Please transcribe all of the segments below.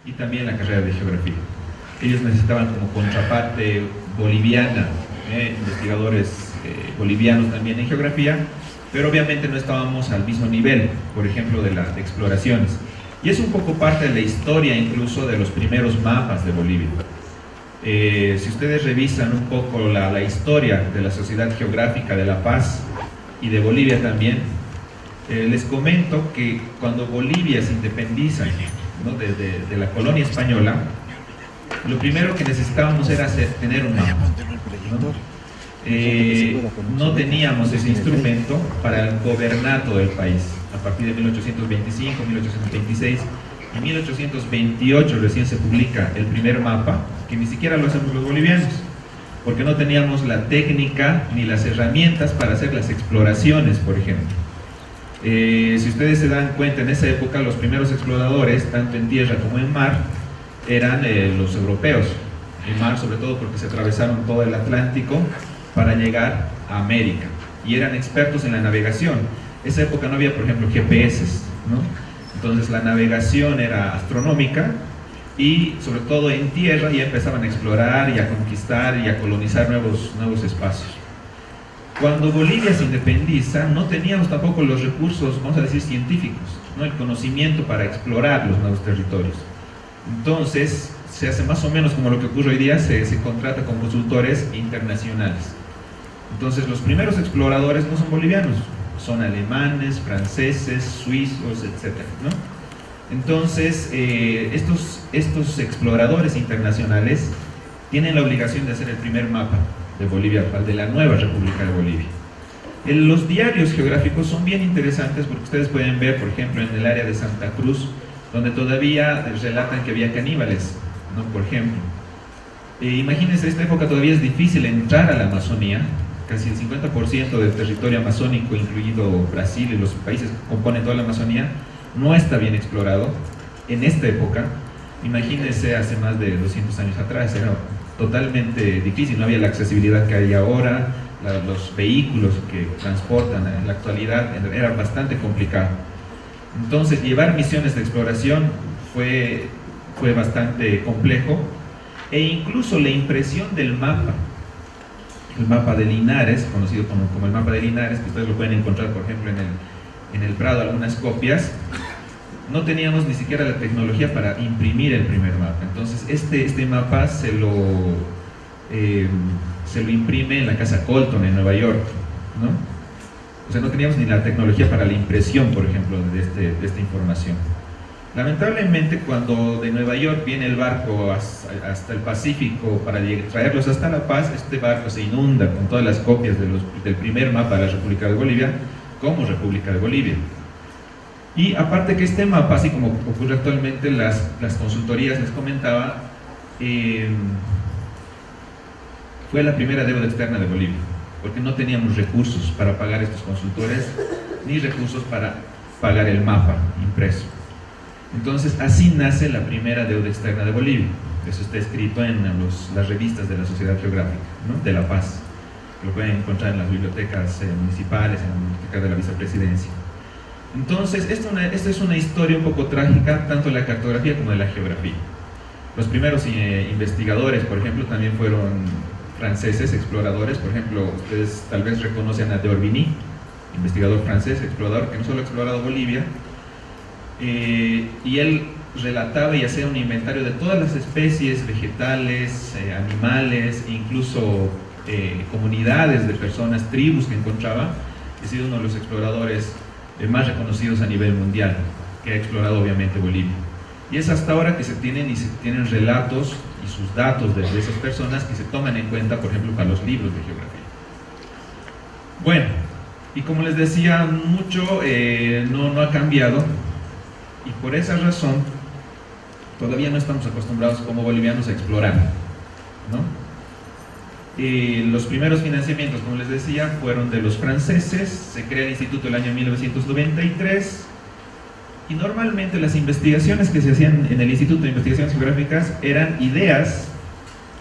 y también la carrera de geografía. Ellos necesitaban como contraparte boliviana, investigadores bolivianos también en geografía, pero obviamente no estábamos al mismo nivel, por ejemplo, de las exploraciones. Y es un poco parte de la historia incluso de los primeros mapas de Bolivia. Si ustedes revisan un poco la historia de la Sociedad Geográfica de La Paz y de Bolivia también, les comento que cuando Bolivia se independiza, ¿no?, de la colonia española, lo primero que necesitábamos era tener un mapa, ¿no? No teníamos ese instrumento para el gobernato del país. A partir de 1825, 1826, en 1828 recién se publica el primer mapa, que ni siquiera lo hacemos los bolivianos, porque no teníamos la técnica ni las herramientas para hacer las exploraciones, por ejemplo. Si ustedes se dan cuenta, en esa época los primeros exploradores, tanto en tierra como en mar, eran los europeos. En mar, sobre todo porque se atravesaron todo el Atlántico para llegar a América, y eran expertos en la navegación. Esa época no había, por ejemplo, GPS, ¿no? Entonces la navegación era astronómica, y sobre todo en tierra ya empezaban a explorar y a conquistar y a colonizar nuevos espacios. Cuando Bolivia se independiza, no teníamos tampoco los recursos, vamos a decir, científicos, ¿no?, el conocimiento para explorar los nuevos territorios. Entonces se hace más o menos como lo que ocurre hoy día, se contrata con consultores internacionales. Entonces los primeros exploradores no son bolivianos, son alemanes, franceses, suizos, etc., ¿no? Entonces estos exploradores internacionales tienen la obligación de hacer el primer mapa de Bolivia, de la nueva República de Bolivia. Los diarios geográficos son bien interesantes porque ustedes pueden ver, por ejemplo, en el área de Santa Cruz, donde todavía relatan que había caníbales, ¿no?, por ejemplo. Imagínense, en esta época todavía es difícil entrar a la Amazonía. Casi el 50% del territorio amazónico, incluido Brasil y los países que componen toda la Amazonía, no está bien explorado en esta época. Imagínense hace más de 200 años atrás, era totalmente difícil, no había la accesibilidad que hay ahora, los vehículos que transportan en la actualidad, era bastante complicado. Entonces llevar misiones de exploración fue bastante complejo, e incluso la impresión del mapa, el mapa de Linares, conocido como el mapa de Linares, que ustedes lo pueden encontrar, por ejemplo, en el Prado, algunas copias. No teníamos ni siquiera la tecnología para imprimir el primer mapa. Entonces este mapa se lo imprime en la casa Colton en Nueva York, ¿no? O sea, no teníamos ni la tecnología para la impresión, por ejemplo, de esta información. Lamentablemente, cuando de Nueva York viene el barco hasta el Pacífico para traerlos hasta La Paz, este barco se inunda con todas las copias del primer mapa de la República de Bolivia como República de Bolivia. Y aparte que este mapa, así como ocurre actualmente, las consultorías, les comentaba, fue la primera deuda externa de Bolivia, porque no teníamos recursos para pagar estos consultores, ni recursos para pagar el mapa impreso. Entonces así nace la primera deuda externa de Bolivia. Eso está escrito en las revistas de la Sociedad Geográfica, ¿no?, de La Paz. Lo pueden encontrar en las bibliotecas municipales, en la biblioteca de la vicepresidencia. Entonces esta es una historia un poco trágica, tanto de la cartografía como de la geografía. Los primeros investigadores, por ejemplo, también fueron franceses, exploradores. Por ejemplo, ustedes tal vez reconocen a d'Orbigny, investigador francés, explorador, que no solo ha explorado Bolivia, y él relataba y hacía un inventario de todas las especies vegetales, animales, incluso comunidades de personas, tribus que encontraba. Ha sido uno de los exploradores más reconocidos a nivel mundial, que ha explorado obviamente Bolivia. Y es hasta ahora que se tienen relatos y sus datos de esas personas que se toman en cuenta, por ejemplo, para los libros de geografía. Bueno, y como les decía, mucho no ha cambiado, y por esa razón todavía no estamos acostumbrados como bolivianos a explorar, ¿no? Los primeros financiamientos, como les decía, fueron de los franceses. Se crea el instituto el año 1993, y normalmente las investigaciones que se hacían en el Instituto de Investigaciones Geográficas eran ideas,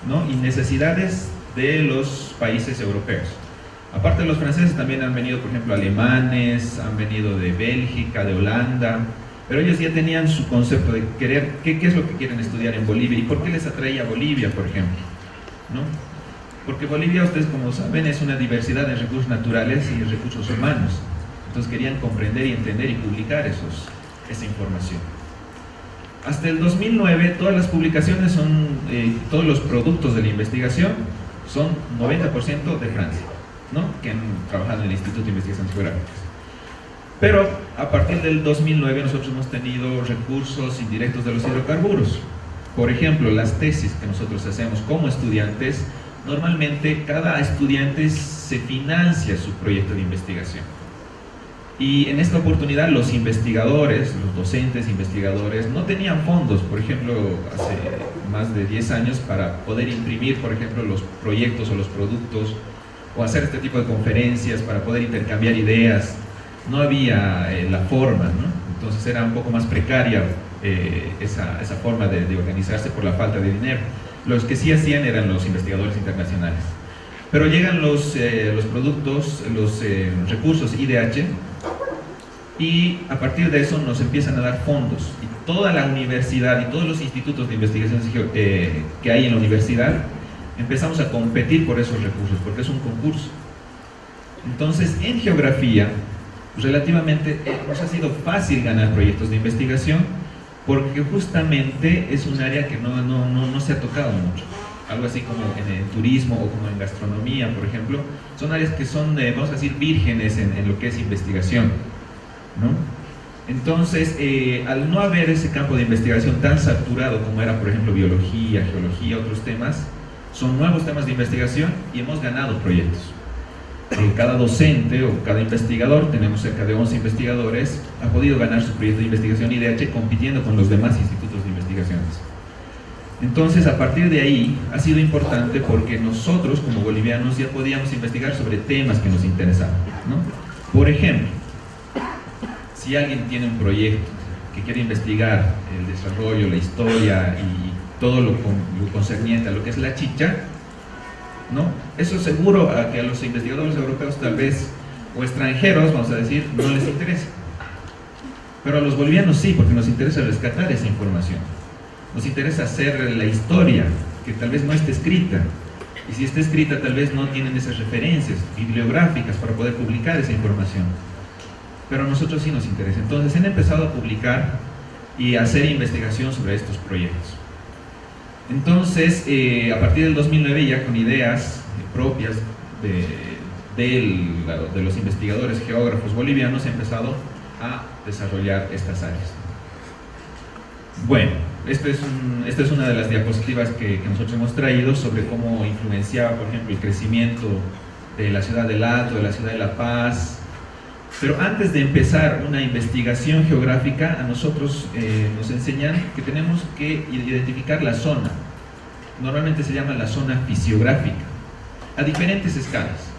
¿no?, y necesidades de los países europeos. Aparte de los franceses, también han venido, por ejemplo, alemanes, han venido de Bélgica, de Holanda, pero ellos ya tenían su concepto de querer, qué es lo que quieren estudiar en Bolivia y por qué les atraía Bolivia, por ejemplo, ¿no? Porque Bolivia, ustedes como saben, es una diversidad en recursos naturales y en recursos humanos. Entonces querían comprender y entender y publicar esa información. Hasta el 2009, todas las publicaciones son, todos los productos de la investigación son 90% de Francia, ¿no? Que han trabajado en el Instituto de Investigaciones Geográficas. Pero a partir del 2009 nosotros hemos tenido recursos indirectos de los hidrocarburos. Por ejemplo, las tesis que nosotros hacemos como estudiantes, normalmente cada estudiante se financia su proyecto de investigación. Y en esta oportunidad los investigadores, los docentes investigadores, no tenían fondos, por ejemplo, hace más de 10 años para poder imprimir, por ejemplo, los proyectos o los productos, o hacer este tipo de conferencias para poder intercambiar ideas. No había la forma, ¿no? Entonces era un poco más precaria esa forma de organizarse por la falta de dinero. Los que sí hacían eran los investigadores internacionales. Pero llegan los productos, los recursos IDH, y a partir de eso nos empiezan a dar fondos. Y toda la universidad y todos los institutos de investigación que hay en la universidad empezamos a competir por esos recursos, porque es un concurso. Entonces, en geografía, relativamente nos ha sido fácil ganar proyectos de investigación, porque justamente es un área que no se ha tocado mucho. Algo así como en el turismo o como en gastronomía, por ejemplo, son áreas que son, vamos a decir, vírgenes en lo que es investigación, ¿no? Entonces, al no haber ese campo de investigación tan saturado como era, por ejemplo, biología, geología, otros temas, son nuevos temas de investigación y hemos ganado proyectos. Cada docente o cada investigador, tenemos cerca de 11 investigadores, ha podido ganar su proyecto de investigación IDH compitiendo con los demás institutos de investigaciones. Entonces, a partir de ahí, ha sido importante porque nosotros, como bolivianos, ya podíamos investigar sobre temas que nos interesaban, ¿no? Por ejemplo, si alguien tiene un proyecto que quiere investigar el desarrollo, la historia y todo lo concerniente a lo que es la chicha, ¿no? Eso seguro a que a los investigadores europeos tal vez, o extranjeros, vamos a decir, no les interesa. Pero a los bolivianos sí, porque nos interesa rescatar esa información. Nos interesa hacer la historia, que tal vez no esté escrita. Y si está escrita, tal vez no tienen esas referencias bibliográficas para poder publicar esa información. Pero a nosotros sí nos interesa. Entonces han empezado a publicar y a hacer investigación sobre estos proyectos. Entonces, a partir del 2009, ya con ideas propias de los investigadores geógrafos bolivianos, he empezado a desarrollar estas áreas. Bueno, esta es una de las diapositivas que nosotros hemos traído sobre cómo influenciaba, por ejemplo, el crecimiento de la ciudad del Alto, de la ciudad de La Paz. Pero antes de empezar una investigación geográfica, a nosotros nos enseñan que tenemos que identificar la zona. Normalmente se llama la zona fisiográfica, a diferentes escalas.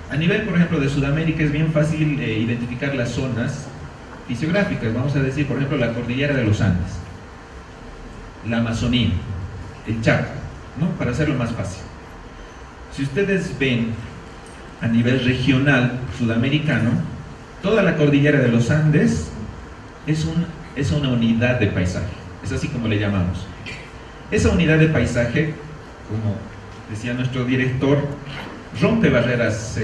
A nivel, por ejemplo, de Sudamérica es bien fácil identificar las zonas fisiográficas. Vamos a decir, por ejemplo, la cordillera de los Andes, la Amazonía, el Chaco, ¿no? Para hacerlo más fácil. Si ustedes ven a nivel regional sudamericano, toda la cordillera de los Andes es una unidad de paisaje, es así como le llamamos. Esa unidad de paisaje, como decía nuestro director, rompe barreras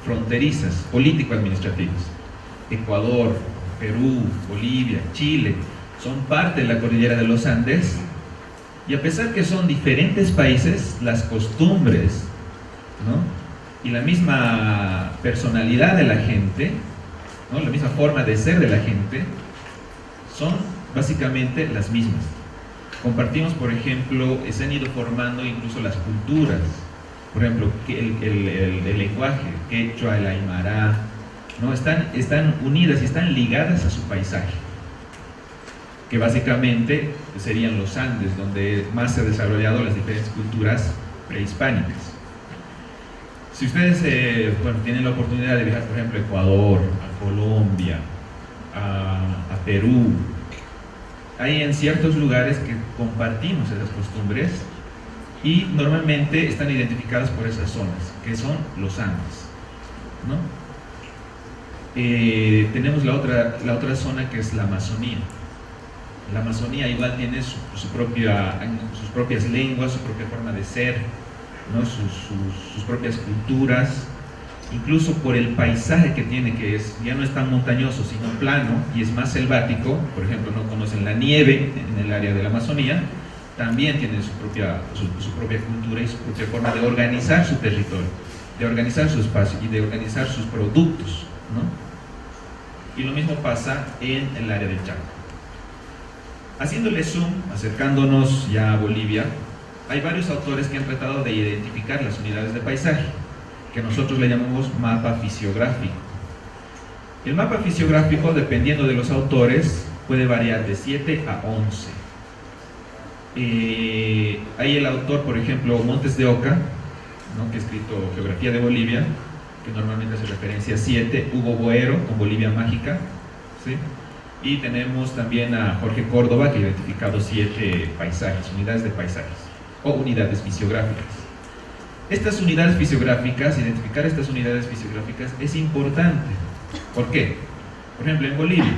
fronterizas, político-administrativas. Ecuador, Perú, Bolivia, Chile, son parte de la cordillera de los Andes, y a pesar que son diferentes países, las costumbres, ¿no? Y la misma personalidad de la gente, ¿no? La misma forma de ser de la gente, son básicamente las mismas. Compartimos, por ejemplo, se han ido formando incluso las culturas, por ejemplo, el lenguaje, el quechua, el aymara, ¿no? Están unidas y están ligadas a su paisaje, que básicamente serían los Andes, donde más se han desarrollado las diferentes culturas prehispánicas. Si ustedes tienen la oportunidad de viajar, por ejemplo, a Ecuador, a Colombia, a Perú, hay en ciertos lugares que compartimos esas costumbres y normalmente están identificadas por esas zonas, que son los Andes, ¿no? Tenemos la otra zona, que es la Amazonía. La Amazonía igual tiene sus propias lenguas, su propia forma de ser, ¿no? sus propias culturas, incluso por el paisaje que tiene, que ya no es tan montañoso sino plano y es más selvático. Por ejemplo, no conocen la nieve en el área de la Amazonía. También tienen su propia cultura y su propia forma de organizar su territorio, de organizar su espacio y de organizar sus productos, ¿no? Y lo mismo pasa en el área del Chaco. Haciéndole zoom, acercándonos ya a Bolivia, hay varios autores que han tratado de identificar las unidades de paisaje, que nosotros le llamamos mapa fisiográfico. El mapa fisiográfico, dependiendo de los autores, puede variar de 7 a 11. Hay el autor, por ejemplo, Montes de Oca, ¿no?, que ha escrito Geografía de Bolivia, que normalmente hace referencia a 7, Hugo Boero con Bolivia Mágica, ¿sí? Y tenemos también a Jorge Córdoba, que ha identificado 7 paisajes, unidades de paisajes, o unidades fisiográficas. Estas unidades fisiográficas, identificar estas unidades fisiográficas es importante. ¿Por qué? Por ejemplo, en Bolivia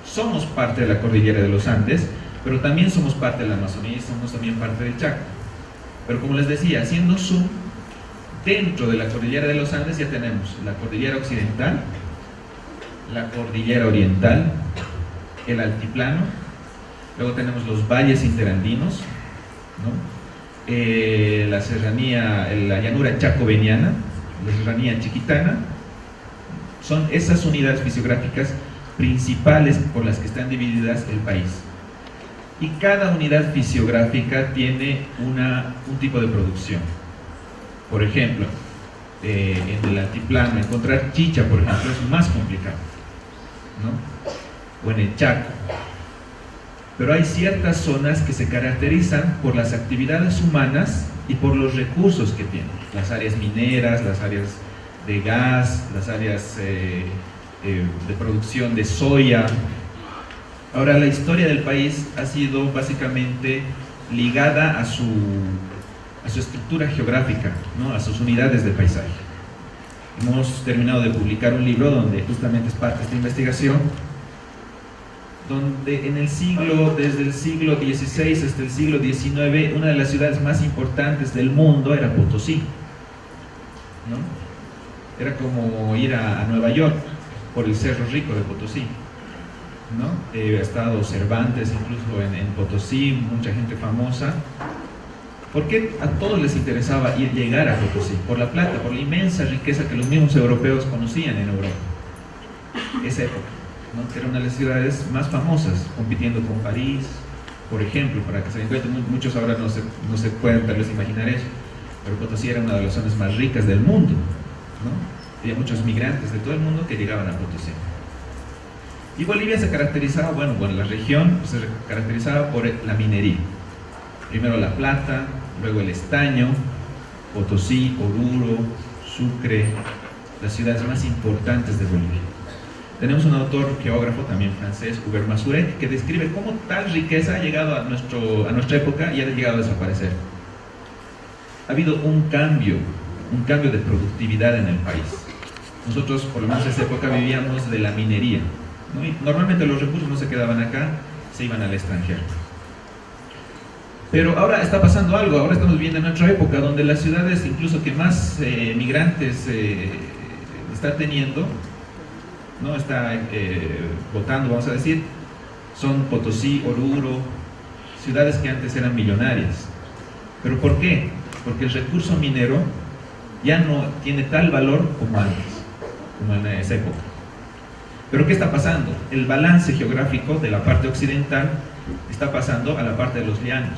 somos parte de la cordillera de los Andes, pero también somos parte de la Amazonía y somos también parte del Chaco. Pero como les decía, haciendo zoom, dentro de la cordillera de los Andes ya tenemos la cordillera occidental, la cordillera oriental, el altiplano, luego tenemos los valles interandinos, ¿no?, la serranía, la llanura chacoveniana, la serranía chiquitana. Son esas unidades fisiográficas principales por las que están divididas el país. Y cada unidad fisiográfica tiene un tipo de producción. Por ejemplo, en el altiplano, encontrar chicha, por ejemplo, es más complicado, ¿no? O en el Chaco. Pero hay ciertas zonas que se caracterizan por las actividades humanas y por los recursos que tienen. Las áreas mineras, las áreas de gas, las áreas de producción de soya. Ahora, la historia del país ha sido básicamente ligada a su estructura geográfica, ¿no?, a sus unidades de paisaje. Hemos terminado de publicar un libro donde justamente es parte de esta investigación, donde desde el siglo XVI hasta el siglo XIX, una de las ciudades más importantes del mundo era Potosí, ¿no? Era como ir a Nueva York por el Cerro Rico de Potosí, ¿no? Ha estado Cervantes incluso en Potosí, mucha gente famosa. ¿Por qué a todos les interesaba llegar a Potosí? Por la plata, por la inmensa riqueza que los mismos europeos conocían en Europa. Esa época, ¿no?, que era una de las ciudades más famosas, compitiendo con París, por ejemplo, para que se den cuenta. Muchos ahora no se pueden tal vez imaginar eso, pero Potosí era una de las zonas más ricas del mundo, ¿no? Había muchos migrantes de todo el mundo que llegaban a Potosí. Y Bolivia se caracterizaba, la región se caracterizaba por la minería. Primero la plata, luego el estaño, Potosí, Oruro, Sucre, las ciudades más importantes de Bolivia. Tenemos un autor geógrafo también francés, Hubert Mazurek, que describe cómo tal riqueza ha llegado a nuestra época y ha llegado a desaparecer. Ha habido un cambio de productividad en el país. Nosotros, por lo menos en esa época, vivíamos de la minería, ¿no? Y normalmente los recursos no se quedaban acá, se iban al extranjero. Pero ahora está pasando algo. Ahora estamos viviendo en otra época donde las ciudades incluso que más migrantes está teniendo, ¿no?, está votando, vamos a decir, son Potosí, Oruro, ciudades que antes eran millonarias. ¿Pero por qué? Porque el recurso minero ya no tiene tal valor como antes, como en esa época. ¿Pero qué está pasando? El balance geográfico de la parte occidental está pasando a la parte de los llanos.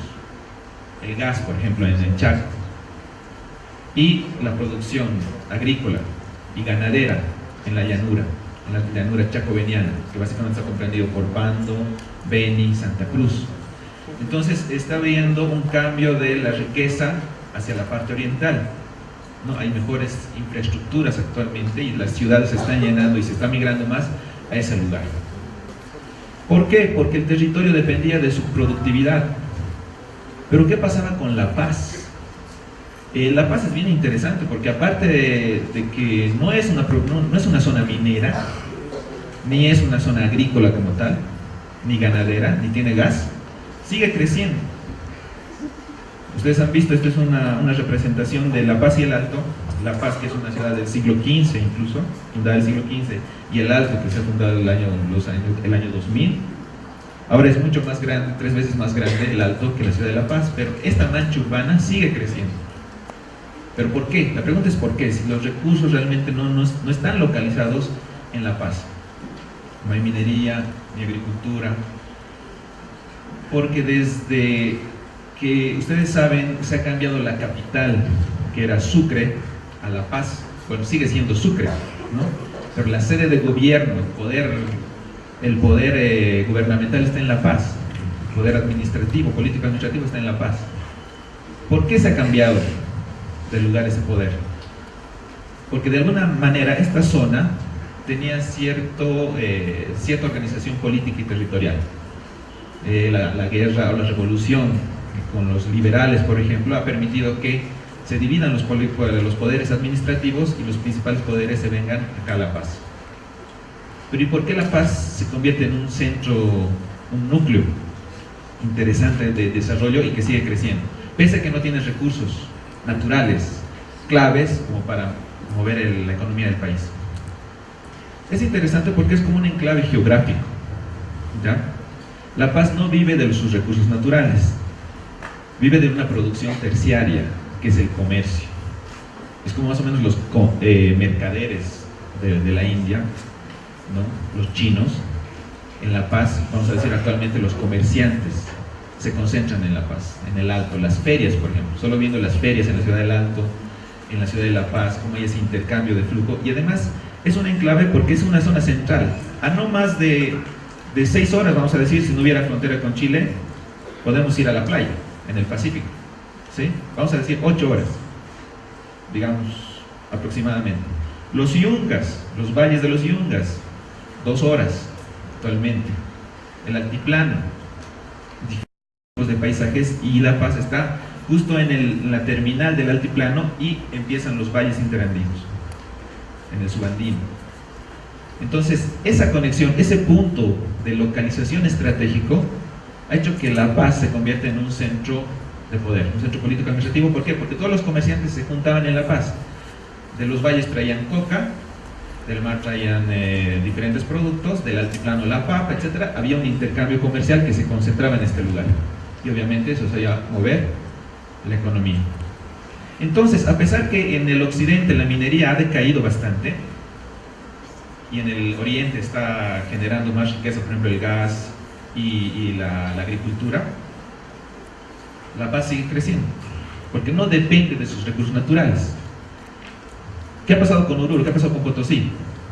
El gas, por ejemplo, en el Chaco, y la producción agrícola y ganadera en la llanura chacoveniana, que básicamente está comprendido por Pando, Beni, Santa Cruz. Entonces está habiendo un cambio de la riqueza hacia la parte oriental, ¿no? Hay mejores infraestructuras actualmente y las ciudades se están llenando y se está migrando más a ese lugar. ¿Por qué? Porque el territorio dependía de su productividad. Pero ¿qué pasaba con la paz? La Paz es bien interesante porque aparte de que no es una zona minera, ni es una zona agrícola como tal, ni ganadera, ni tiene gas, sigue creciendo. Ustedes han visto, esto es una representación de La Paz y el Alto. La Paz, que es una ciudad del siglo XV incluso, fundada en el siglo XV, y el Alto, que se ha fundado el año 2000. Ahora es mucho más grande, 3 veces más grande el Alto que la ciudad de La Paz, pero esta mancha urbana sigue creciendo. ¿Pero por qué? La pregunta es ¿por qué? Si los recursos realmente no están localizados en La Paz. No hay minería, ni agricultura. Porque desde que, ustedes saben, se ha cambiado la capital, que era Sucre, a La Paz. Bueno, sigue siendo Sucre, ¿no? Pero la sede de gobierno, el poder gubernamental está en La Paz. El poder administrativo, político-administrativo está en La Paz. ¿Por qué se ha cambiado de lugar ese poder? Porque de alguna manera esta zona tenía cierta organización política y territorial. La guerra o la revolución con los liberales, por ejemplo, ha permitido que se dividan los poderes administrativos y los principales poderes se vengan acá a La Paz. Pero ¿y por qué La Paz se convierte en un centro, un núcleo interesante de desarrollo y que sigue creciendo? Pese a que no tiene recursos naturales claves como para mover la economía del país. Es interesante porque es como un enclave geográfico, ¿ya? La Paz no vive de sus recursos naturales, vive de una producción terciaria, que es el comercio. Es como más o menos los mercaderes de la India, ¿no? Los chinos. En La Paz, vamos a decir actualmente, los comerciantes se concentran en La Paz, en el Alto. Las ferias, por ejemplo, solo viendo las ferias en la ciudad del Alto, en la ciudad de La Paz, cómo hay ese intercambio de flujo. Y además es un enclave porque es una zona central. A no más de 6 horas, vamos a decir, si no hubiera frontera con Chile, podemos ir a la playa, en el Pacífico, ¿sí? Vamos a decir 8 horas, digamos, aproximadamente. Los Yungas, los valles de los Yungas, 2 horas actualmente. El altiplano, diferentes tipos de paisajes, y La Paz está justo en la terminal del altiplano y empiezan los valles interandinos, en el subandino. Entonces, esa conexión, ese punto de localización estratégico ha hecho que La Paz se convierta en un centro de poder, un centro político administrativo. ¿Por qué? Porque todos los comerciantes se juntaban en La Paz. De los valles traían coca, del mar traían diferentes productos, del altiplano la papa, etc. Había un intercambio comercial que se concentraba en este lugar. Y obviamente eso hacía mover la economía. Entonces, a pesar que en el occidente la minería ha decaído bastante, y en el oriente está generando más riqueza, por ejemplo el gas y la agricultura, La Paz sigue creciendo, porque no depende de sus recursos naturales. ¿Qué ha pasado con Oruro? ¿Qué ha pasado con Potosí?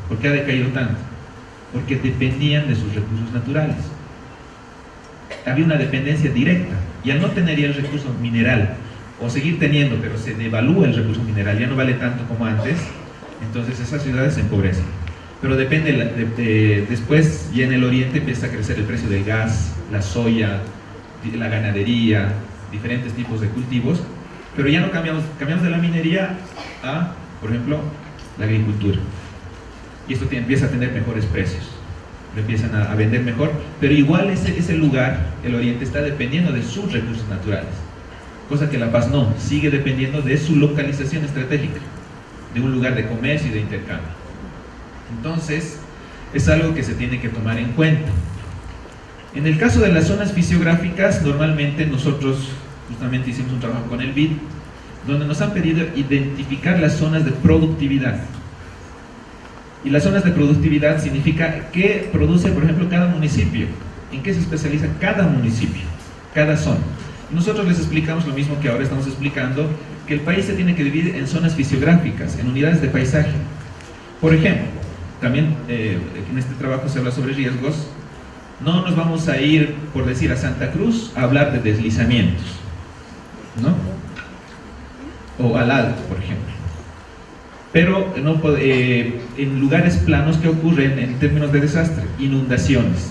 ¿Por qué ha decaído tanto? Porque dependían de sus recursos naturales. Había una dependencia directa, y al no tener ya el recurso mineral, o seguir teniendo, pero se devalúa el recurso mineral, ya no vale tanto como antes, entonces esas ciudades se empobrecen. Pero depende, después ya en el oriente empieza a crecer el precio del gas, la soya, la ganadería, diferentes tipos de cultivos, pero ya no cambiamos de la minería a, por ejemplo, la agricultura. Y esto empieza a tener mejores precios, lo empiezan a vender mejor, pero igual ese lugar, el oriente, está dependiendo de sus recursos naturales, cosa que La Paz no, sigue dependiendo de su localización estratégica, de un lugar de comercio y de intercambio. Entonces, es algo que se tiene que tomar en cuenta. En el caso de las zonas fisiográficas, normalmente nosotros justamente hicimos un trabajo con el BID, donde nos han pedido identificar las zonas de productividad. Y las zonas de productividad significa qué produce, por ejemplo, cada municipio, en qué se especializa cada municipio, cada zona. Nosotros les explicamos lo mismo que ahora estamos explicando, que el país se tiene que dividir en zonas fisiográficas, en unidades de paisaje. Por ejemplo, también en este trabajo se habla sobre riesgos. No nos vamos a ir, por decir, a Santa Cruz a hablar de deslizamientos, ¿no? O al Alto, por ejemplo. Pero no, en lugares planos, ¿qué ocurren en términos de desastre? Inundaciones.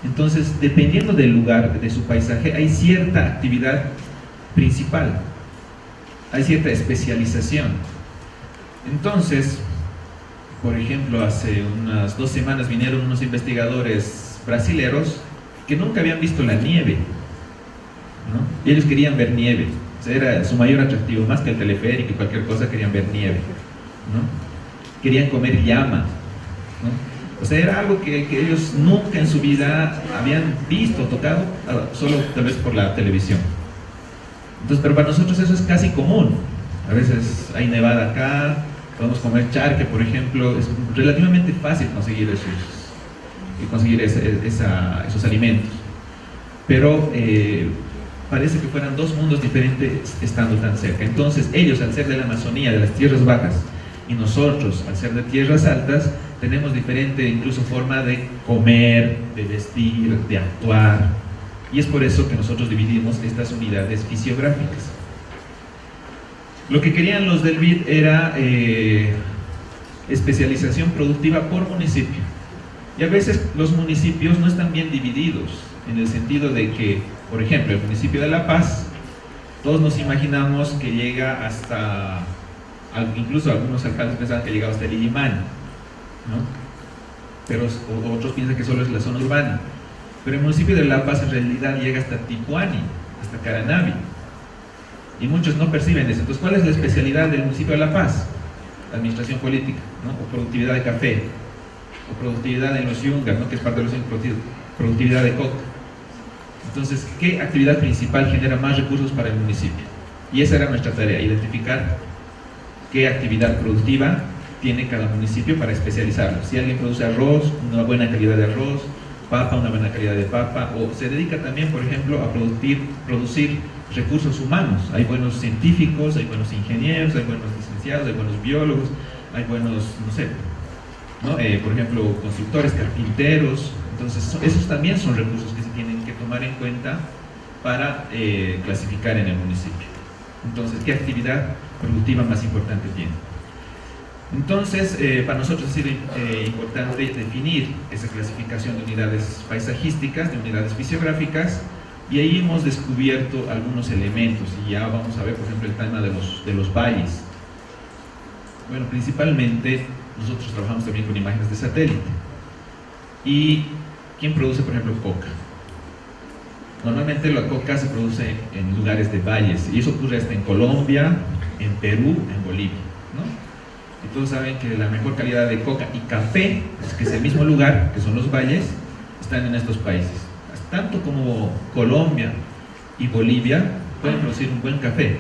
Entonces, dependiendo del lugar, de su paisaje, hay cierta actividad principal. hay cierta especialización. Entonces, por ejemplo, hace unas 2 semanas vinieron unos investigadores brasileros que nunca habían visto la nieve, ¿no? Y ellos querían ver nieve. O sea, era su mayor atractivo, más que el teleférico y cualquier cosa, querían ver nieve, ¿no? Querían comer llama, ¿no? O sea, era algo que ellos nunca en su vida habían visto, tocado, solo tal vez por la televisión. Entonces, pero para nosotros eso es casi común. A veces hay nevada acá, podemos comer charque, por ejemplo. Es relativamente fácil conseguir esos alimentos. Pero parece que fueran 2 mundos diferentes estando tan cerca. Entonces ellos, al ser de la Amazonía, de las tierras bajas, y nosotros, al ser de tierras altas, tenemos diferente incluso forma de comer, de vestir, de actuar, y es por eso que nosotros dividimos estas unidades fisiográficas. Lo que querían los del BID era especialización productiva por municipio, y a veces los municipios no están bien divididos, en el sentido de que, por ejemplo, el municipio de La Paz, todos nos imaginamos que llega hasta, incluso algunos alcaldes pensaban que llegaba hasta el Illimani, ¿no? Pero otros piensan que solo es la zona urbana. Pero el municipio de La Paz en realidad llega hasta Tipuani, hasta Caranavi, y muchos no perciben eso. Entonces, ¿cuál es la especialidad del municipio de La Paz? La administración política, ¿no? O productividad de café, o productividad en los yungas, ¿no? Que es parte de los yungas, productividad de coca. Entonces, ¿qué actividad principal genera más recursos para el municipio? Y esa era nuestra tarea, identificar qué actividad productiva tiene cada municipio para especializarlo. Si alguien produce arroz, una buena calidad de arroz, papa, una buena calidad de papa, o se dedica también, por ejemplo, a producir recursos humanos. Hay buenos científicos, hay buenos ingenieros, hay buenos licenciados, hay buenos biólogos, hay buenos, no sé, ¿no? Por ejemplo, constructores, carpinteros. Entonces, esos también son recursos que se tienen que tomar en cuenta para clasificar en el municipio. Entonces, ¿qué actividad productiva más importante tiene? Entonces, para nosotros ha sido importante definir esa clasificación de unidades paisajísticas, de unidades fisiográficas, y ahí hemos descubierto algunos elementos, y ya vamos a ver, por ejemplo, el tema de los valles. Bueno, principalmente nosotros trabajamos también con imágenes de satélite. ¿Y quién produce, por ejemplo, coca? Normalmente la coca se produce en lugares de valles, y eso ocurre hasta en Colombia, en Perú, en Bolivia, ¿no? Y todos saben que la mejor calidad de coca y café, que es el mismo lugar, que son los valles, están en estos países. Tanto como Colombia y Bolivia pueden producir un buen café.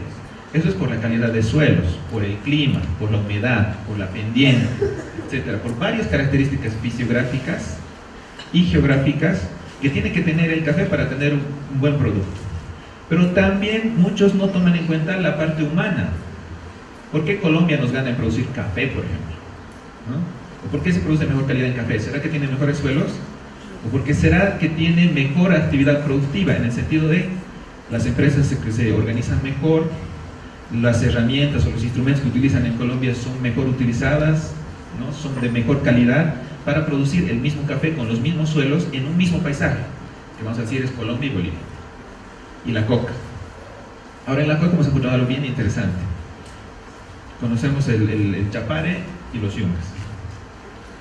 Eso es por la calidad de suelos, por el clima, por la humedad, por la pendiente, etcétera, por varias características fisiográficas y geográficas que tiene que tener el café para tener un buen producto. Pero también muchos no toman en cuenta la parte humana. ¿Por qué Colombia nos gana en producir café, por ejemplo? ¿No? ¿O por qué se produce mejor calidad en café? ¿Será que tiene mejores suelos? ¿O porque será que tiene mejor actividad productiva, en el sentido de las empresas que se organizan mejor, las herramientas o los instrumentos que utilizan en Colombia son mejor utilizadas, ¿no? Son de mejor calidad para producir el mismo café con los mismos suelos en un mismo paisaje, que vamos a decir es Colombia y Bolivia? Y la coca. Ahora, en la coca hemos encontrado algo bien interesante. Conocemos el chapare y los yungas.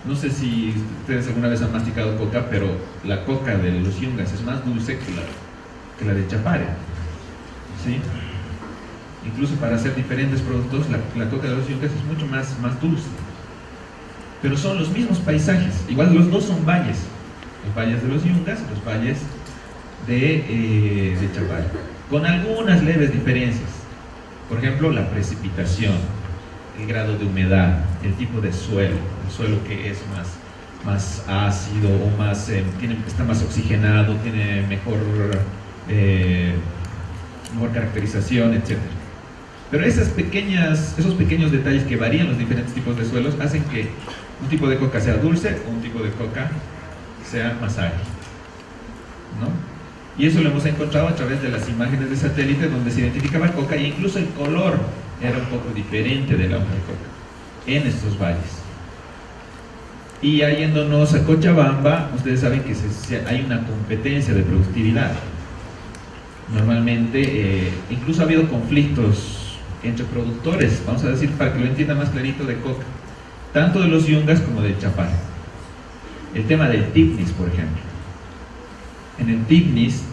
No sé si ustedes alguna vez han masticado coca, pero la coca de los yungas es más dulce que la de chapare, ¿sí? Incluso para hacer diferentes productos, la coca de los yungas es mucho más dulce. Pero son los mismos paisajes, igual los dos son valles. Los valles de los yungas y los valles de chapare, con algunas leves diferencias. Por ejemplo, la precipitación, el grado de humedad, el tipo de suelo, el suelo que es más ácido o más, está más oxigenado, tiene mejor caracterización, etc. Pero esos pequeños detalles que varían los diferentes tipos de suelos hacen que un tipo de coca sea dulce o un tipo de coca sea más agrio, ¿no? Y eso lo hemos encontrado a través de las imágenes de satélite donde se identificaba coca, e incluso el color era un poco diferente de la hoja de coca en estos valles. Y ya yéndonos a Cochabamba, ustedes saben que hay una competencia de productividad. Normalmente, incluso ha habido conflictos entre productores, vamos a decir para que lo entienda más clarito, de coca, tanto de los yungas como del chapare. El tema del Tifnis, por ejemplo. En el Tifnis,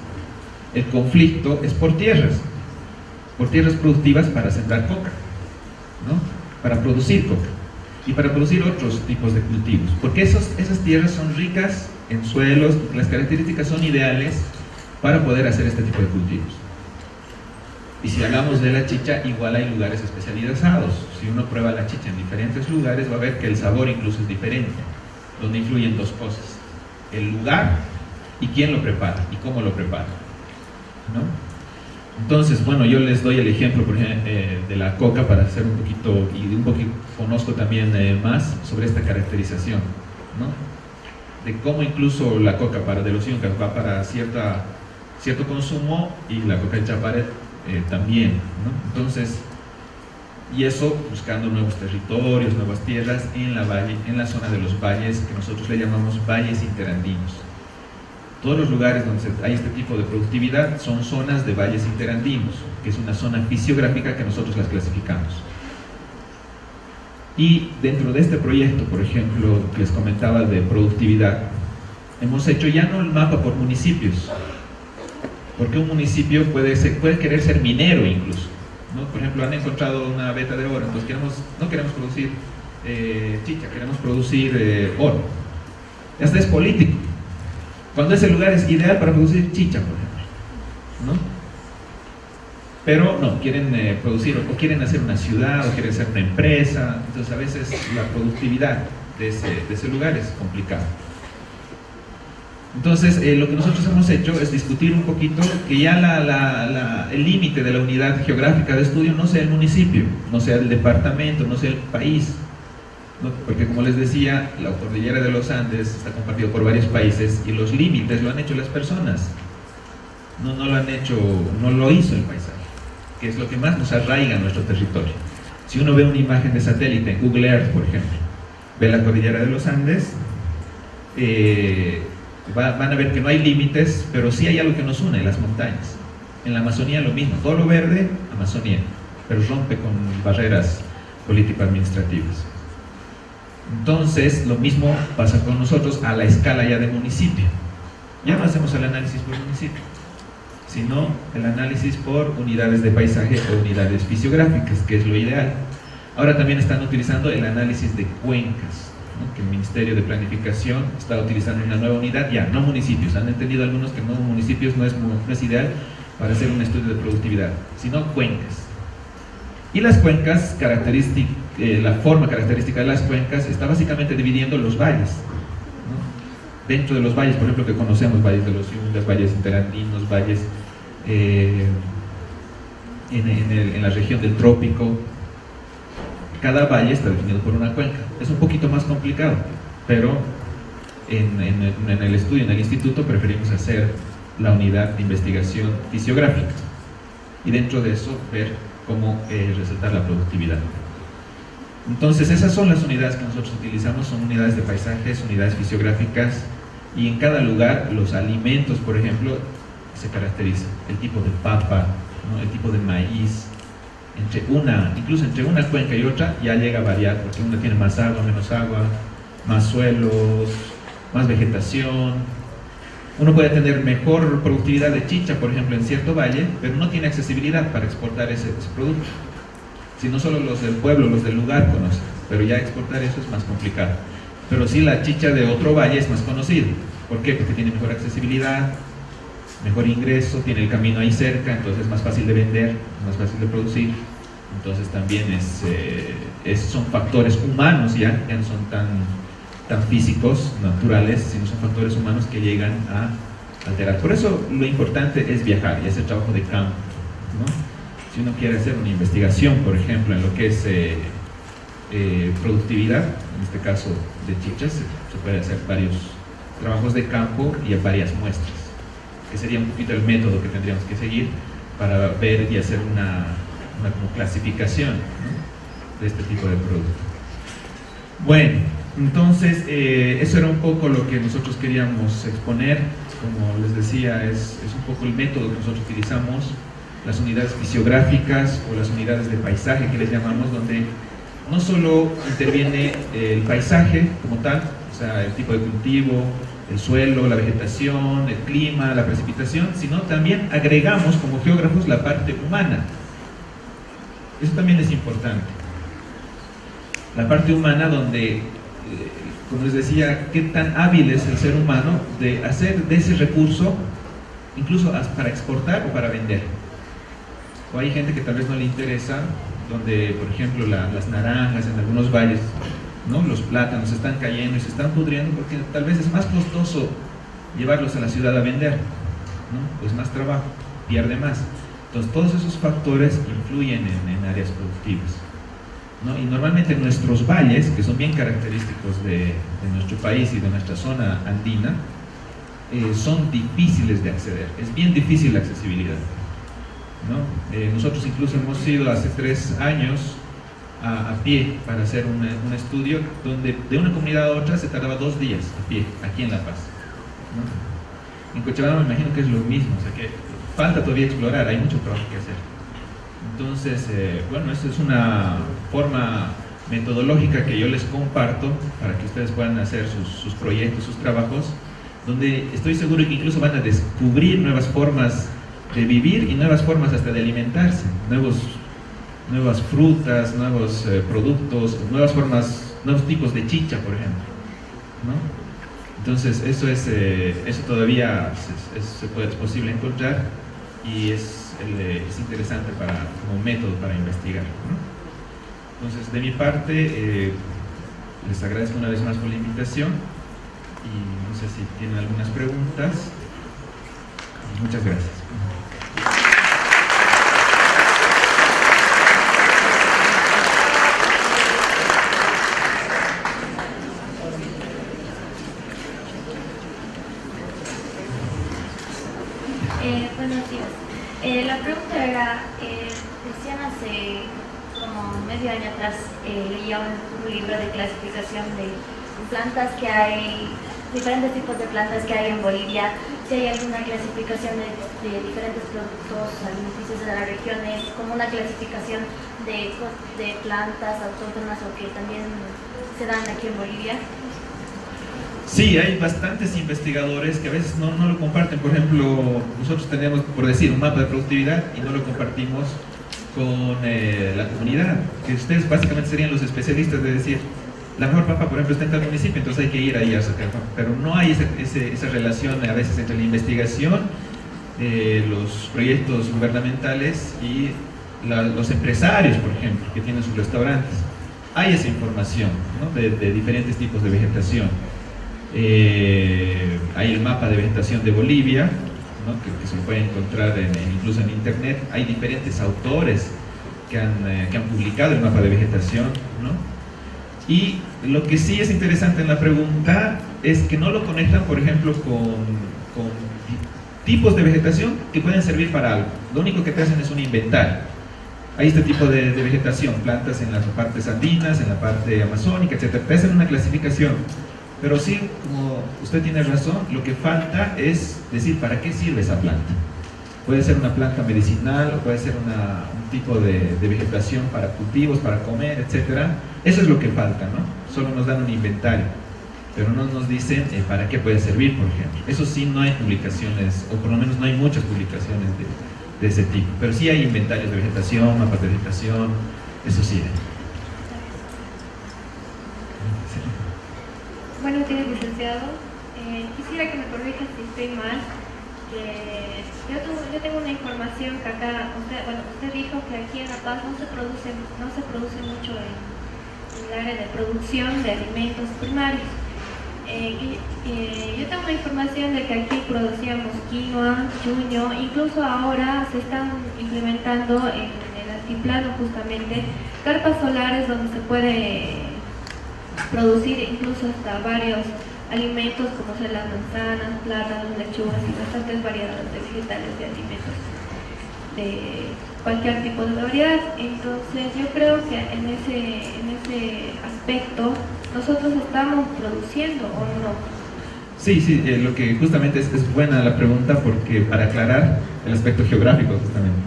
el conflicto es por tierras productivas para sembrar coca, ¿no? Para producir coca y para producir otros tipos de cultivos, porque esas tierras son ricas en suelos, las características son ideales para poder hacer este tipo de cultivos. Y si hablamos de la chicha, igual hay lugares especializados. Si uno prueba la chicha en diferentes lugares, va a ver que el sabor incluso es diferente, donde influyen dos cosas: el lugar y quién lo prepara y cómo lo prepara, ¿no? Entonces, bueno, yo les doy el ejemplo, por ejemplo, de la coca para hacer un poquito, y un poquito conozco también más sobre esta caracterización, ¿no? De cómo incluso la coca de los yungas va para cierto consumo, y la coca de chapare también, ¿no? Entonces, y eso buscando nuevos territorios, nuevas tierras en la zona de los valles, que nosotros le llamamos valles interandinos. Todos los lugares donde hay este tipo de productividad son zonas de valles interandinos, que es una zona fisiográfica que nosotros las clasificamos. Y dentro de este proyecto, por ejemplo, que les comentaba de productividad, hemos hecho ya no el mapa por municipios, porque un municipio puede querer ser minero incluso, ¿no? Por ejemplo, han encontrado una veta de oro, entonces no queremos producir chicha, queremos producir oro. Este es político, cuando ese lugar es ideal para producir chicha, por ejemplo, ¿no? Pero no, quieren producir, o quieren hacer una ciudad, o quieren hacer una empresa. Entonces a veces la productividad de ese lugar es complicada. Entonces lo que nosotros hemos hecho es discutir un poquito que ya el límite de la unidad geográfica de estudio no sea el municipio, no sea el departamento, no sea el país, ¿no? Porque como les decía, la cordillera de los Andes está compartido por varios países, y los límites lo han hecho las personas, no lo hizo el paisaje, que es lo que más nos arraiga en nuestro territorio. Si uno ve una imagen de satélite en Google Earth, por ejemplo, ve la cordillera de los Andes, van a ver que no hay límites, pero sí hay algo que nos une: las montañas. En la Amazonía lo mismo, todo lo verde, Amazonía, pero rompe con barreras político-administrativas. Entonces, lo mismo pasa con nosotros a la escala ya de municipio. Ya no hacemos el análisis por municipio, sino el análisis por unidades de paisaje o unidades fisiográficas, que es lo ideal. Ahora también están utilizando el análisis de cuencas, ¿no? Que el Ministerio de Planificación está utilizando una nueva unidad, ya, no municipios. Han entendido algunos que no, municipios no es ideal para hacer un estudio de productividad, sino cuencas. Y las cuencas, la forma característica de las cuencas está básicamente dividiendo los valles, ¿no? Dentro de los valles, por ejemplo, que conocemos, valles de los yungas, valles interandinos, valles en la región del trópico, cada valle está definido por una cuenca. Es un poquito más complicado, pero en el estudio, en el instituto, preferimos hacer la unidad de investigación fisiográfica, y dentro de eso ver cómo resaltar la productividad. Entonces esas son las unidades que nosotros utilizamos, son unidades de paisajes, unidades fisiográficas, y en cada lugar los alimentos, por ejemplo, se caracterizan: el tipo de papa, ¿no? El tipo de maíz. Incluso entre una cuenca y otra ya llega a variar, porque una tiene más agua, menos agua, más suelos, más vegetación. Uno puede tener mejor productividad de chicha, por ejemplo, en cierto valle, pero no tiene accesibilidad para exportar ese producto. Si no solo los del pueblo, los del lugar conocen, pero ya exportar eso es más complicado. Pero sí, la chicha de otro valle es más conocida. ¿Por qué? Porque tiene mejor accesibilidad, mejor ingreso, tiene el camino ahí cerca, entonces es más fácil de vender, más fácil de producir. Entonces también son factores humanos, ya no son tan físicos, naturales, sino son factores humanos que llegan a alterar. Por eso lo importante es viajar y hacer trabajo de campo, ¿no? Si uno quiere hacer una investigación, por ejemplo, en lo que es productividad, en este caso de chichas, se puede hacer varios trabajos de campo y a varias muestras, que sería un poquito el método que tendríamos que seguir para ver y hacer una como clasificación, ¿no? De este tipo de producto. Bueno, entonces eso era un poco lo que nosotros queríamos exponer. Como les decía, es un poco el método que nosotros utilizamos. las unidades fisiográficas o las unidades de paisaje que les llamamos, donde no solo interviene el paisaje como tal, o sea, el tipo de cultivo, el suelo, la vegetación, el clima, la precipitación, sino también agregamos como geógrafos la parte humana. Eso también es importante. La parte humana donde, como les decía, qué tan hábil es el ser humano de hacer de ese recurso, incluso para exportar o para vender. O hay gente que tal vez no le interesa, donde, por ejemplo, las naranjas en algunos valles, ¿no? Los plátanos están cayendo y se están pudriendo porque tal vez es más costoso llevarlos a la ciudad a vender, ¿no? Pues más trabajo, pierde más. Entonces todos esos factores influyen en áreas productivas, ¿no? Y normalmente nuestros valles, que son bien característicos de nuestro país y de nuestra zona andina, son difíciles de acceder, es bien difícil la accesibilidad, ¿no? Nosotros incluso hemos ido hace 3 años a pie para hacer un estudio donde de una comunidad a otra se tardaba 2 días a pie, aquí en La Paz, ¿no? En Cochabamba me imagino que es lo mismo, o sea que falta todavía explorar, hay mucho trabajo que hacer. Entonces, bueno, esta es una forma metodológica que yo les comparto para que ustedes puedan hacer sus proyectos, sus trabajos, donde estoy seguro que incluso van a descubrir nuevas formas de vivir y nuevas formas hasta de alimentarse, nuevas frutas, nuevos productos, nuevas formas, nuevos tipos de chicha, por ejemplo, ¿no? Entonces eso todavía es posible encontrar y es interesante como método para investigar, ¿no? Entonces, de mi parte, les agradezco una vez más por la invitación y no sé si tienen algunas preguntas. Muchas gracias. Buenos días. La pregunta era, recién hace como medio año atrás leía un libro de clasificación de plantas que hay, diferentes tipos de plantas que hay en Bolivia, si hay alguna clasificación de diferentes productos alimenticios de las regiones, como una clasificación de plantas autóctonas o que también se dan aquí en Bolivia. Sí, hay bastantes investigadores que a veces no lo comparten. Por ejemplo, nosotros tenemos, por decir, un mapa de productividad y no lo compartimos con la comunidad, que ustedes básicamente serían los especialistas de decir, la mejor papa, por ejemplo, está en tal municipio, entonces hay que ir ahí a sacar papa. Pero no hay esa relación a veces entre la investigación, los proyectos gubernamentales y los empresarios, por ejemplo, que tienen sus restaurantes. Hay esa información, ¿no? de diferentes tipos de vegetación. Hay el mapa de vegetación de Bolivia, ¿no? que se lo puede encontrar incluso en internet. Hay diferentes autores que han publicado el mapa de vegetación, ¿no? Y lo que sí es interesante en la pregunta es que no lo conectan, por ejemplo, con tipos de vegetación que pueden servir para algo. Lo único que te hacen es un inventario. Hay este tipo de vegetación, plantas en las partes andinas, en la parte amazónica, etc. Te hacen una clasificación. Pero sí, como usted tiene razón, lo que falta es decir para qué sirve esa planta. Puede ser una planta medicinal o puede ser un tipo de vegetación para cultivos, para comer, etc. Eso es lo que falta, ¿no? Solo nos dan un inventario, pero no nos dicen para qué puede servir, por ejemplo. Eso sí, no hay publicaciones, o por lo menos no hay muchas publicaciones de ese tipo. Pero sí hay inventarios de vegetación, mapas de vegetación, eso sí hay. Buenos días, licenciado. Quisiera que me corrija si estoy mal. Yo tengo una información que acá, usted dijo que aquí en La Paz no se produce mucho en el área de producción de alimentos primarios. Yo tengo una información de que aquí producíamos quinoa, chuño, incluso ahora se están implementando en el altiplano justamente carpas solares donde se puede producir incluso hasta varios alimentos como son las manzanas, plátanos, lechugas y bastantes variedades de vegetales de alimentos de cualquier tipo de variedad. Entonces yo creo que en ese aspecto nosotros estamos produciendo o no. Sí, lo que justamente es buena la pregunta porque para aclarar el aspecto geográfico justamente.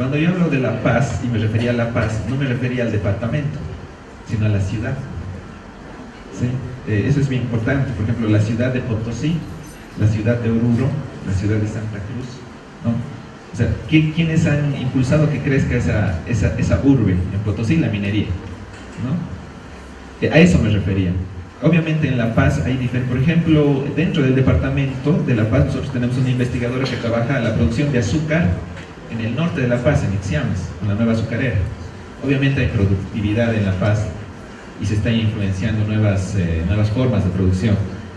Cuando yo hablo de La Paz, y me refería a La Paz, no me refería al departamento, sino a la ciudad. ¿Sí? Eso es bien importante. Por ejemplo, la ciudad de Potosí, la ciudad de Oruro, la ciudad de Santa Cruz, ¿no? O sea, ¿quiénes han impulsado que crezca esa urbe? En Potosí, la minería, ¿no? A eso me refería. Obviamente en La Paz hay diferentes, por ejemplo, dentro del departamento de La Paz nosotros tenemos una investigadora que trabaja la producción de azúcar en el norte de La Paz, en Ixiames, en la nueva azucarera. Obviamente hay productividad en La Paz y se están influenciando nuevas formas de producción.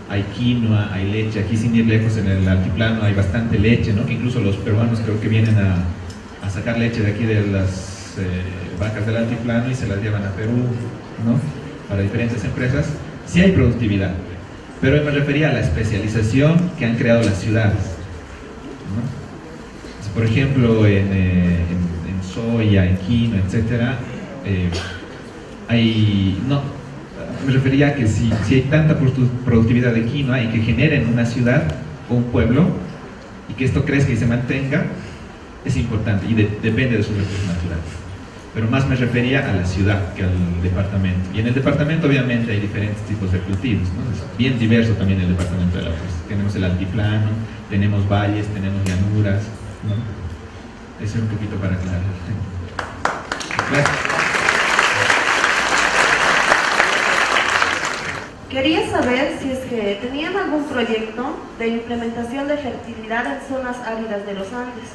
Hay quinoa, hay leche, aquí sin ir lejos en el altiplano hay bastante leche, ¿no? Que incluso los peruanos creo que vienen a sacar leche de aquí de las vacas del altiplano y se las llevan a Perú, ¿no? Para diferentes empresas. Sí hay productividad, pero me refería a la especialización que han creado las ciudades, ¿no? Por ejemplo, en soya, en quinoa, etcétera, me refería a que si hay tanta productividad de quinoa y que generen una ciudad o un pueblo y que esto crezca y se mantenga, es importante y depende de sus recursos naturales. Pero más me refería a la ciudad que al departamento. Y en el departamento obviamente hay diferentes tipos de cultivos, ¿no? Es bien diverso también el departamento de La Paz. Tenemos el altiplano, tenemos valles, tenemos llanuras, ¿no? Eso es un poquito para aclarar. Gracias. Quería saber si es que tenían algún proyecto de implementación de fertilidad en zonas áridas de los Andes.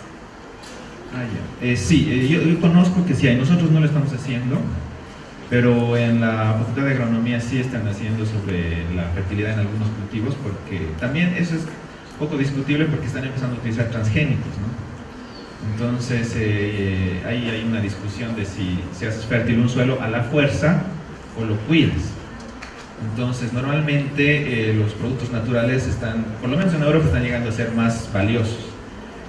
Sí, yo conozco que sí hay, nosotros no lo estamos haciendo, pero en la Facultad de Agronomía sí están haciendo sobre la fertilidad en algunos cultivos, porque también eso es poco discutible porque están empezando a utilizar transgénicos, ¿no? Entonces ahí hay una discusión de si haces fértil un suelo a la fuerza o lo cuidas. Entonces normalmente los productos naturales están, por lo menos en Europa, están llegando a ser más valiosos,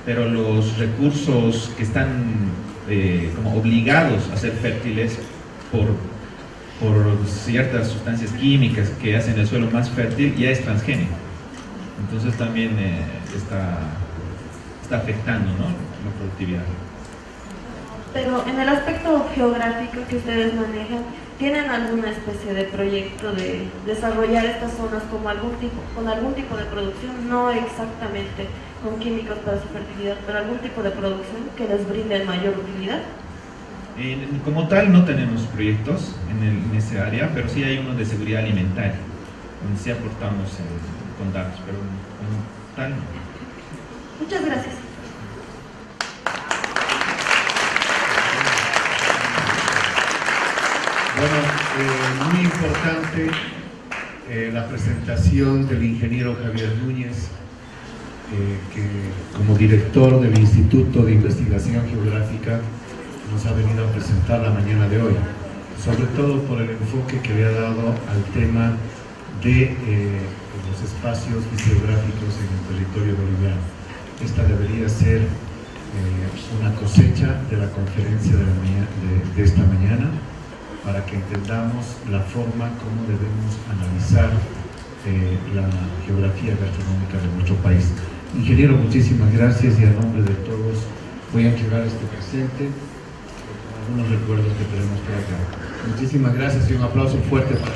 pero los recursos que están como obligados a ser fértiles por ciertas sustancias químicas que hacen el suelo más fértil ya es transgénico. Entonces también está afectando, ¿no?, la productividad. Pero en el aspecto geográfico que ustedes manejan, ¿tienen alguna especie de proyecto de desarrollar estas zonas con algún tipo de producción? No exactamente con químicos para su fertilidad, pero algún tipo de producción que les brinde mayor utilidad. Como tal no tenemos proyectos en ese área, pero sí hay uno de seguridad alimentaria, donde sí aportamos con datos, pero como tal no. Muchas gracias. Bueno, muy importante la presentación del ingeniero Javier Núñez, que como director del Instituto de Investigación Geográfica nos ha venido a presentar la mañana de hoy, sobre todo por el enfoque que le ha dado al tema de los espacios fisiográficos en el territorio boliviano. Esta debería ser una cosecha de la conferencia de esta mañana, para que entendamos la forma como debemos analizar la geografía gastronómica de nuestro país. Ingeniero, muchísimas gracias, y a nombre de todos voy a entregar este presente con algunos recuerdos que tenemos por acá. Muchísimas gracias y un aplauso fuerte para